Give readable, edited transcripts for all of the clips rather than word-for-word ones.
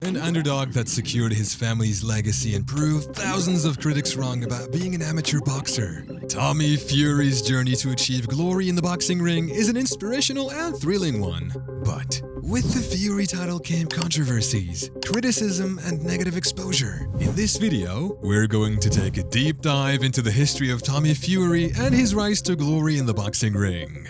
An underdog that secured his family's legacy and proved thousands of critics wrong about being an amateur boxer. Tommy Fury's journey to achieve glory in the boxing ring is an inspirational and thrilling one. But with the Fury title came controversies, criticism, and negative exposure. In this video, we're going to take a deep dive into the history of Tommy Fury and his rise to glory in the boxing ring.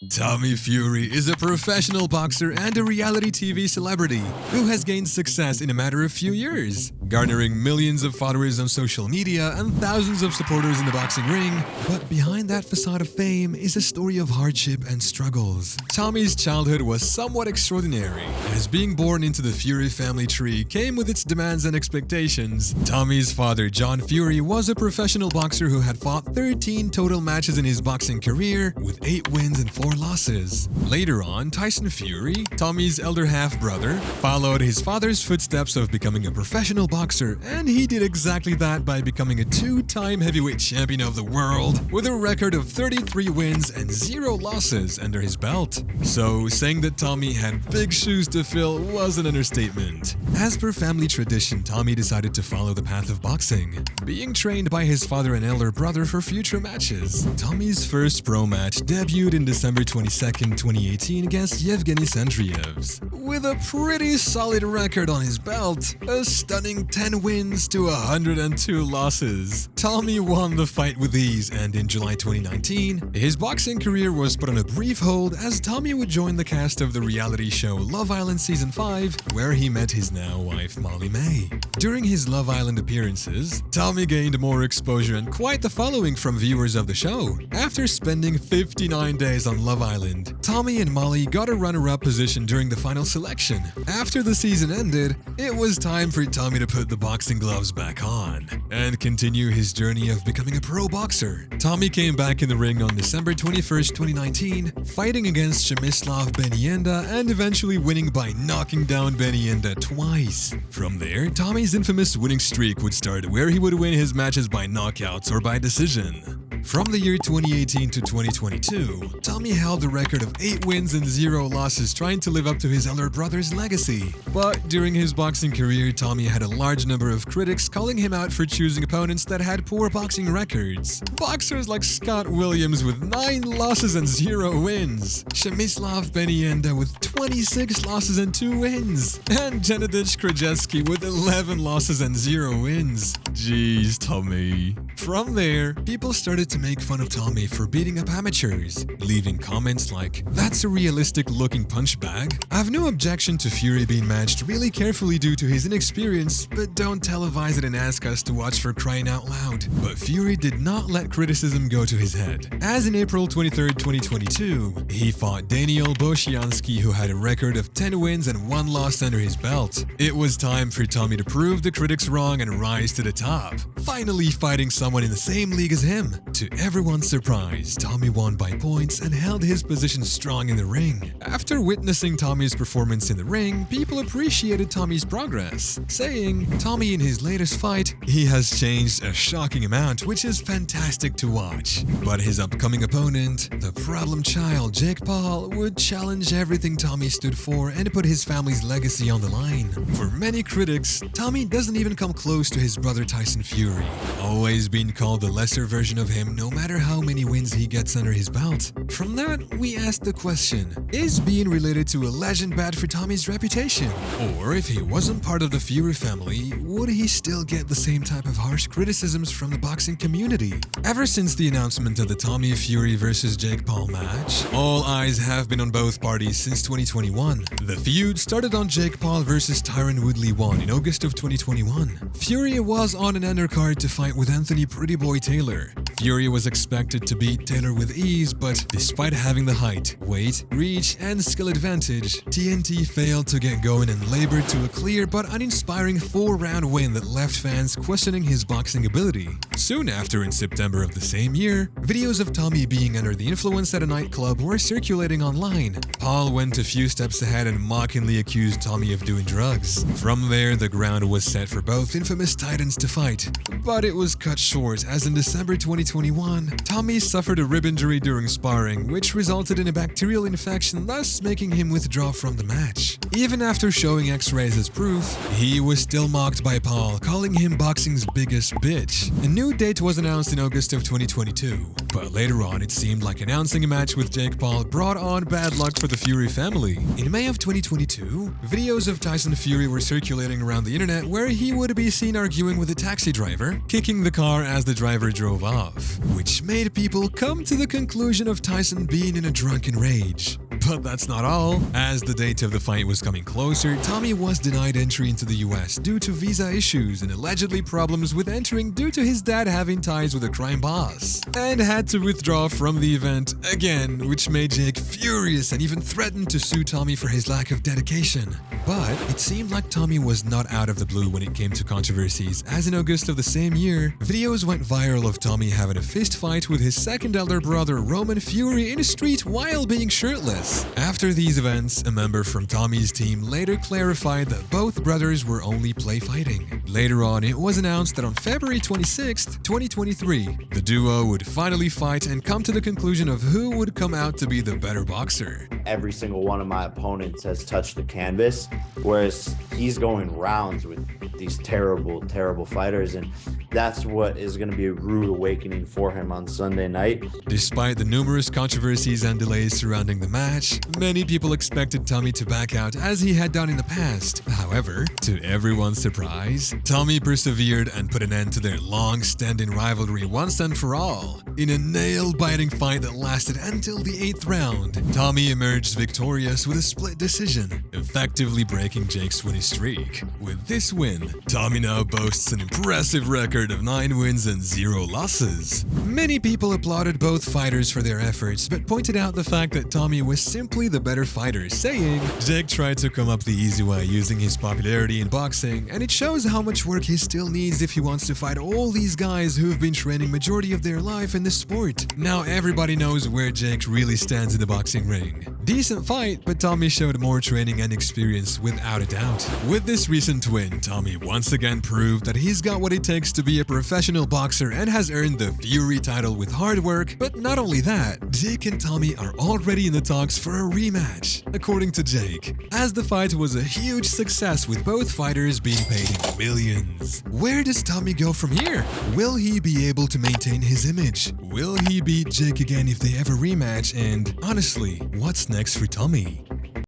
Tommy Fury is a professional boxer and a reality TV celebrity who has gained success in a matter of few years, garnering millions of followers on social media and thousands of supporters in the boxing ring. But behind that facade of fame is a story of hardship and struggles. Tommy's childhood was somewhat extraordinary, as being born into the Fury family tree came with its demands and expectations. Tommy's father, John Fury, was a professional boxer who had fought 13 total matches in his boxing career, with 8 wins and 4 losses. Later on, Tyson Fury, Tommy's elder half-brother, followed his father's footsteps of becoming a professional boxer, and he did exactly that by becoming a 2-time heavyweight champion of the world with a record of 33 wins and 0 losses under his belt. So, saying that Tommy had big shoes to fill was an understatement. As per family tradition, Tommy decided to follow the path of boxing, being trained by his father and elder brother for future matches. Tommy's first pro match debuted in December 22nd, 2018 against Yevgeny Sandrievs. With a pretty solid record on his belt, a stunning 10 wins to 102 losses. Tommy won the fight with ease, and in July 2019, his boxing career was put on a brief hold as Tommy would join the cast of the reality show Love Island Season 5, where he met his now wife Molly May. During his Love Island appearances, Tommy gained more exposure and quite the following from viewers of the show. After spending 59 days on Love Island, Tommy and Molly got a runner-up position during the final selection. After the season ended, it was time for Tommy to put the boxing gloves back on and continue his journey of becoming a pro boxer. Tommy came back in the ring on December 21st, 2019, fighting against Przemysław Benienda and eventually winning by knocking down Benienda twice. From there, Tommy's infamous winning streak would start, where he would win his matches by knockouts or by decision. From the year 2018 to 2022, Tommy held a record of 8 wins and 0 losses, trying to live up to his elder brother's legacy. But during his boxing career, Tommy had a large number of critics calling him out for choosing opponents that had poor boxing records. Boxers like Scott Williams with 9 losses and 0 wins, Przemysław Benienda with 26 losses and 2 wins, and Gennady Krajewski with 11 losses and 0 wins. Jeez, Tommy. From there, people started to make fun of Tommy for beating up amateurs, leaving comments like, "That's a realistic looking punch bag. I've no objection to Fury being matched really carefully due to his inexperience, but don't televise it and ask us to watch for crying out loud." But Fury did not let criticism go to his head, as in April 23rd, 2022, he fought Daniel Bosianski, who had a record of 10 wins and 1 loss under his belt. It was time for Tommy to prove the critics wrong and rise to the top, finally fighting someone in the same league as him. To everyone's surprise, Tommy won by points and held his position strong in the ring. After witnessing Tommy's performance in the ring, people appreciated Tommy's progress, saying, "Tommy in his latest fight, he has changed a shocking amount, which is fantastic to watch." But his upcoming opponent, the problem child Jake Paul, would challenge everything Tommy stood for and put his family's legacy on the line. For many critics, Tommy doesn't even come close to his brother Tyson Fury, always being called the lesser version of him no matter how many wins he gets under his belt. From that, we asked the question, is being related to a legend bad for Tommy's reputation? Or if he wasn't part of the Fury family, would he still get the same type of harsh criticisms from the boxing community? Ever since the announcement of the Tommy Fury vs Jake Paul match, all eyes have been on both parties since 2021. The feud started on Jake Paul vs Tyron Woodley 1 in August of 2021. Fury was on an undercard to fight with Anthony Pretty Boy Taylor. Fury was expected to beat Taylor with ease, but despite having the height, weight, reach, and skill advantage, TNT failed to get going and labored to a clear but uninspiring 4-round win that left fans questioning his boxing ability. Soon after, in September of the same year, videos of Tommy being under the influence at a nightclub were circulating online. Paul went a few steps ahead and mockingly accused Tommy of doing drugs. From there, the ground was set for both infamous titans to fight, but it was cut short as in December 2020 2021, Tommy suffered a rib injury during sparring, which resulted in a bacterial infection, thus making him withdraw from the match. Even after showing x-rays as proof, he was still mocked by Paul, calling him boxing's biggest bitch. A new date was announced in August of 2022, but later on it seemed like announcing a match with Jake Paul brought on bad luck for the Fury family. In May of 2022, videos of Tyson Fury were circulating around the internet where he would be seen arguing with a taxi driver, kicking the car as the driver drove off, which made people come to the conclusion of Tyson being in a drunken rage. But that's not all. As the date of the fight was coming closer, Tommy was denied entry into the US due to visa issues and allegedly problems with entering due to his dad having ties with a crime boss, and had to withdraw from the event again, which made Jake furious and even threatened to sue Tommy for his lack of dedication. But it seemed like Tommy was not out of the blue when it came to controversies, as in August of the same year, videos went viral of Tommy having a fist fight with his second elder brother Roman Fury in a street while being shirtless. After these events, a member from Tommy's team later clarified that both brothers were only play fighting. Later on, it was announced that on February 26, 2023, the duo would finally fight and come to the conclusion of who would come out to be the better boxer. Every single one of my opponents has touched the canvas, whereas he's going rounds with these terrible, terrible fighters, and that's what is going to be a rude awakening for him on Sunday night. Despite the numerous controversies and delays surrounding the match, many people expected Tommy to back out as he had done in the past. However, to everyone's surprise, Tommy persevered and put an end to their long-standing rivalry once and for all. In a nail-biting fight that lasted until the 8th round, Tommy emerged victorious with a split decision, effectively breaking Jake's winning streak. With this win, Tommy now boasts an impressive record of 9 wins and 0 losses. Many people applauded both fighters for their efforts, but pointed out the fact that Tommy was simply the better fighter, saying, "Jake tried to come up the easy way using his popularity in boxing, and it shows how much work he still needs if he wants to fight all these guys who've been training majority of their life in the sport. Now everybody knows where Jake really stands in the boxing ring." Decent fight, but Tommy showed more training and experience without a doubt. With this recent win, Tommy once again proved that he's got what it takes to be a professional boxer and has earned the Fury title with hard work. But not only that, Jake and Tommy are already in the talks for a rematch, according to Jake, as the fight was a huge success with both fighters being paid in millions. Where does Tommy go from here? Will he be able to maintain his image? Will he beat Jake again if they ever rematch? And honestly, what's next for Tommy?